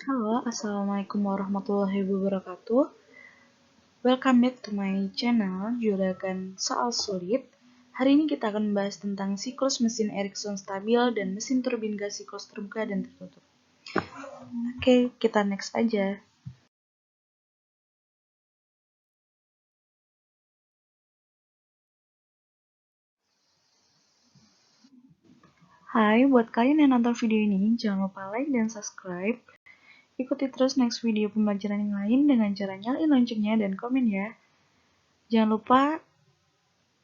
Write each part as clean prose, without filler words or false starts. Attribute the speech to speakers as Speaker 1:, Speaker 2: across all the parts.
Speaker 1: Halo, Assalamualaikum warahmatullahi wabarakatuh. Welcome back to my channel, Juragan Soal Sulit. Hari ini kita akan membahas tentang siklus mesin Erikson stabil dan mesin turbin gas siklus terbuka dan tertutup. Oke, kita next aja. Hai, buat kalian yang nonton video ini, jangan lupa like dan subscribe. Ikuti terus next video pembelajaran yang lain dengan cara nyalain loncengnya dan komen ya. Jangan lupa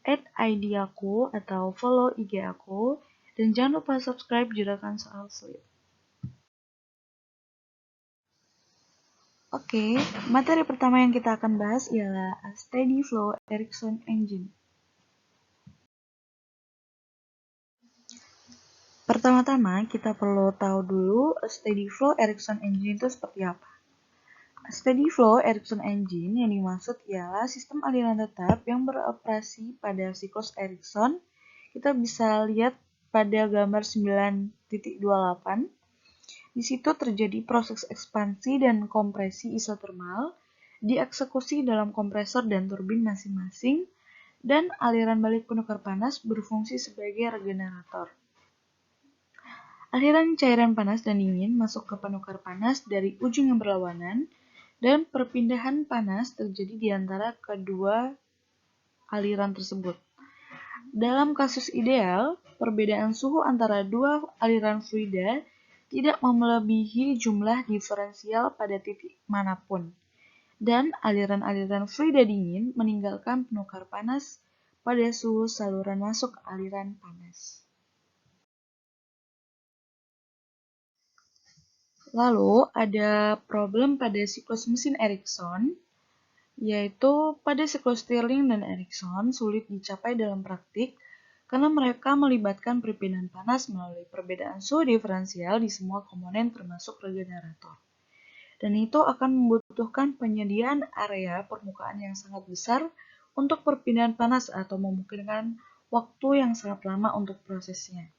Speaker 1: add ID aku atau follow IG aku, dan jangan lupa subscribe Juragan Soal Sulit. Oke, materi pertama yang kita akan bahas ialah a steady flow Erikson engine. Pertama-tama, kita perlu tahu dulu a steady flow Erikson engine itu seperti apa. A steady flow Erikson engine yang dimaksud ialah sistem aliran tetap yang beroperasi pada siklus Erikson. Kita bisa lihat pada gambar 9.28. Di situ terjadi proses ekspansi dan kompresi isotermal dieksekusi dalam kompresor dan turbin masing-masing, dan aliran balik penukar panas berfungsi sebagai regenerator. Aliran cairan panas dan dingin masuk ke penukar panas dari ujung yang berlawanan, dan perpindahan panas terjadi di antara kedua aliran tersebut. Dalam kasus ideal, perbedaan suhu antara dua aliran fluida tidak melebihi jumlah diferensial pada titik manapun, dan aliran-aliran fluida dingin meninggalkan penukar panas pada suhu saluran masuk aliran panas. Lalu ada problem pada siklus mesin Erikson, yaitu pada siklus Stirling dan Erikson sulit dicapai dalam praktik karena mereka melibatkan perpindahan panas melalui perbedaan suhu diferensial di semua komponen termasuk regenerator. Dan itu akan membutuhkan penyediaan area permukaan yang sangat besar untuk perpindahan panas atau memungkinkan waktu yang sangat lama untuk prosesnya.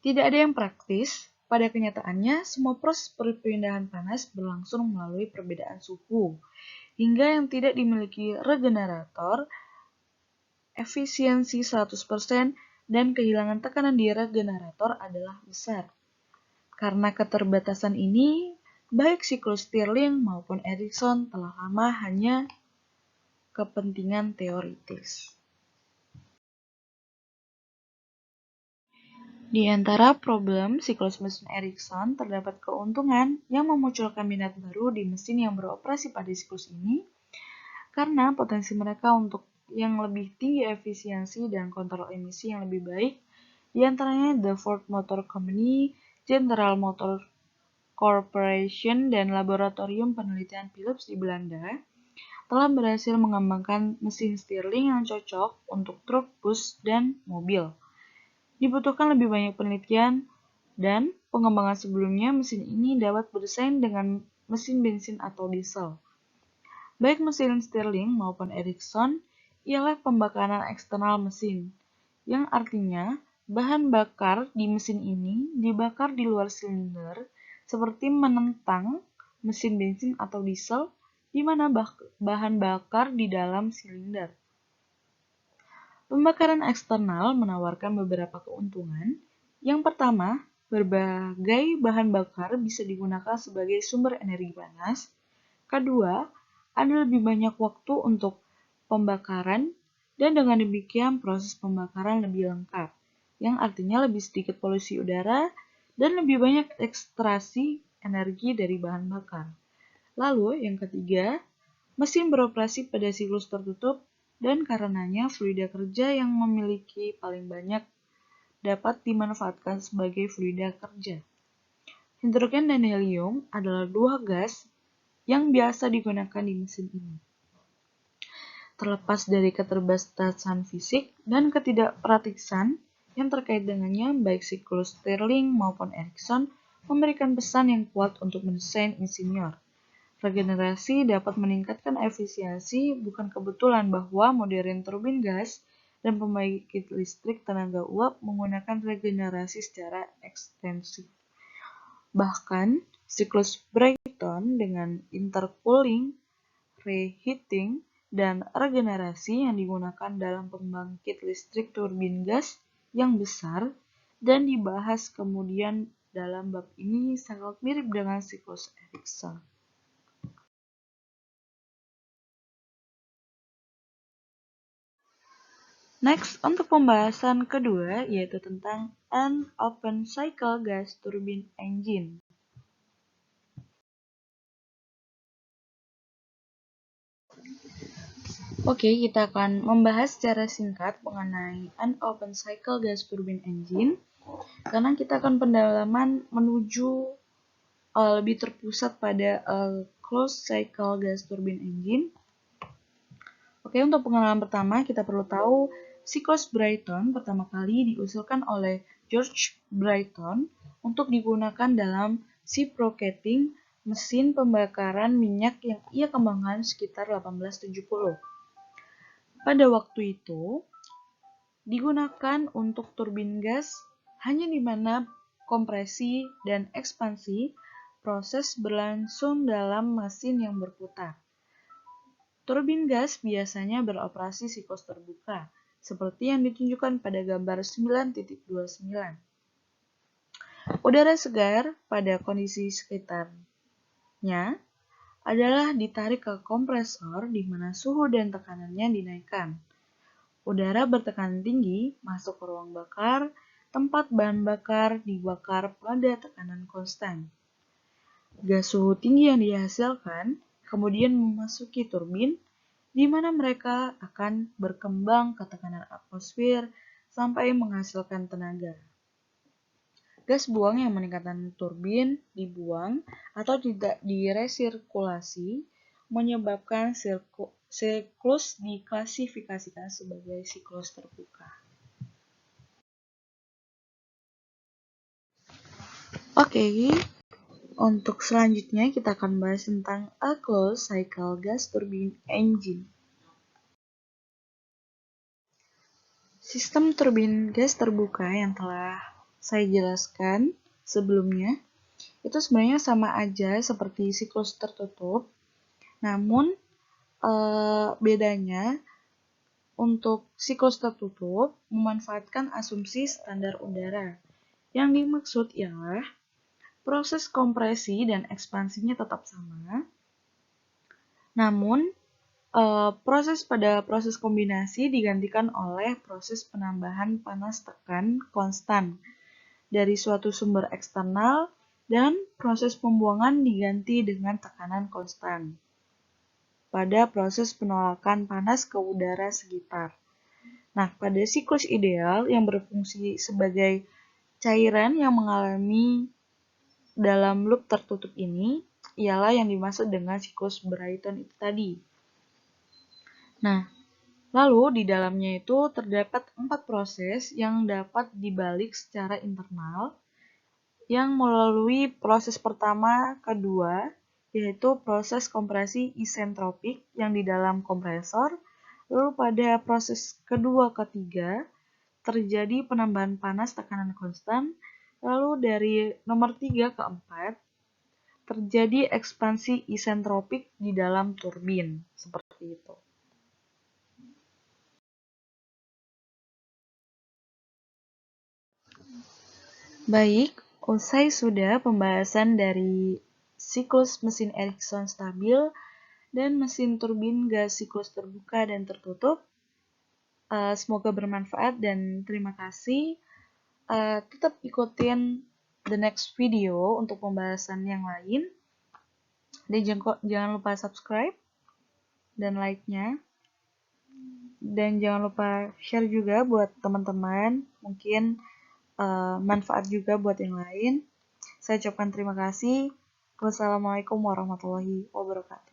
Speaker 1: Tidak ada yang praktis. Pada kenyataannya, semua proses perpindahan panas berlangsung melalui perbedaan suhu, hingga yang tidak dimiliki regenerator, efisiensi 100% dan kehilangan tekanan di regenerator adalah besar. Karena keterbatasan ini, baik siklus Stirling maupun Erikson telah lama hanya kepentingan teoritis. Di antara problem siklus mesin Erikson terdapat keuntungan yang memunculkan minat baru di mesin yang beroperasi pada siklus ini, karena potensi mereka untuk yang lebih tinggi efisiensi dan kontrol emisi yang lebih baik, di antaranya The Ford Motor Company, General Motors Corporation, dan Laboratorium Penelitian Philips di Belanda, telah berhasil mengembangkan mesin Stirling yang cocok untuk truk, bus, dan mobil. Dibutuhkan lebih banyak penelitian dan pengembangan sebelumnya mesin ini dapat bersaing dengan mesin bensin atau diesel. Baik mesin Stirling maupun Erikson ialah pembakaran eksternal mesin, yang artinya bahan bakar di mesin ini dibakar di luar silinder seperti menentang mesin bensin atau diesel di mana bahan bakar di dalam silinder. Pembakaran eksternal menawarkan beberapa keuntungan. Yang pertama, berbagai bahan bakar bisa digunakan sebagai sumber energi panas. Kedua, ada lebih banyak waktu untuk pembakaran, dan dengan demikian proses pembakaran lebih lengkap, yang artinya lebih sedikit polusi udara dan lebih banyak ekstraksi energi dari bahan bakar. Lalu, yang ketiga, mesin beroperasi pada siklus tertutup, dan karenanya fluida kerja yang memiliki paling banyak dapat dimanfaatkan sebagai fluida kerja. Hidrogen dan helium adalah dua gas yang biasa digunakan di mesin ini. Terlepas dari keterbatasan fisik dan ketidakpraktisan yang terkait dengannya, baik siklus Stirling maupun Erikson memberikan pesan yang kuat untuk mendesain insinyur. Regenerasi dapat meningkatkan efisiensi. Bukan kebetulan bahwa modern turbin gas dan pembangkit listrik tenaga uap menggunakan regenerasi secara ekstensif. Bahkan, Siklus Brayton dengan intercooling, reheating, dan regenerasi yang digunakan dalam pembangkit listrik turbin gas yang besar dan dibahas kemudian dalam bab ini sangat mirip dengan siklus Erikson. Next, untuk pembahasan kedua yaitu tentang an open cycle gas turbine engine. Oke, kita akan membahas secara singkat mengenai an open cycle gas turbine engine karena kita akan pendalaman menuju lebih terpusat pada closed cycle gas turbine engine. Oke, untuk pengenalan pertama kita perlu tahu siklus Brayton pertama kali diusulkan oleh George Brayton untuk digunakan dalam reciprocating mesin pembakaran minyak yang ia kembangkan sekitar 1870. Pada waktu itu digunakan untuk turbin gas hanya di mana kompresi dan ekspansi proses berlangsung dalam mesin yang berputar. Turbin gas biasanya beroperasi siklus terbuka, seperti yang ditunjukkan pada gambar 9.29. Udara segar pada kondisi sekitarnya adalah ditarik ke kompresor di mana suhu dan tekanannya dinaikkan. Udara bertekanan tinggi masuk ke ruang bakar, tempat bahan bakar dibakar pada tekanan konstan. Gas suhu tinggi yang dihasilkan kemudian memasuki turbin, di mana mereka akan berkembang ke tekanan atmosfer sampai menghasilkan tenaga. Gas buang yang meningkatkan turbin dibuang atau tidak diresirkulasi menyebabkan siklus diklasifikasikan sebagai siklus terbuka. Oke. Untuk selanjutnya kita akan bahas tentang a closed cycle gas turbine engine. Sistem turbin gas terbuka yang telah saya jelaskan sebelumnya itu sebenarnya sama aja seperti siklus tertutup, namun bedanya untuk siklus tertutup memanfaatkan asumsi standar udara. Yang dimaksud ialah proses kompresi dan ekspansinya tetap sama, namun proses kombinasi digantikan oleh proses penambahan panas tekan konstan dari suatu sumber eksternal dan proses pembuangan diganti dengan tekanan konstan pada proses penolakan panas ke udara sekitar. Nah, pada siklus ideal yang berfungsi sebagai cairan yang mengalami dalam loop tertutup ini ialah yang dimaksud dengan siklus Brayton itu tadi. Nah, lalu di dalamnya itu terdapat 4 proses yang dapat dibalik secara internal yang melalui proses pertama, kedua, yaitu proses kompresi isentropik yang di dalam kompresor, lalu pada proses kedua, ketiga, terjadi penambahan panas tekanan konstan, lalu dari nomor 3 ke 4, terjadi ekspansi isentropik di dalam turbin, seperti itu. Baik, usai sudah pembahasan dari siklus mesin Erikson stabil dan mesin turbin gas siklus terbuka dan tertutup. Semoga bermanfaat dan terima kasih. Tetap ikutin the next video untuk pembahasan yang lain. Dan jangan lupa subscribe dan like-nya. Dan jangan lupa share juga buat teman-teman. Mungkin manfaat juga buat yang lain. Saya ucapkan terima kasih. Wassalamualaikum warahmatullahi wabarakatuh.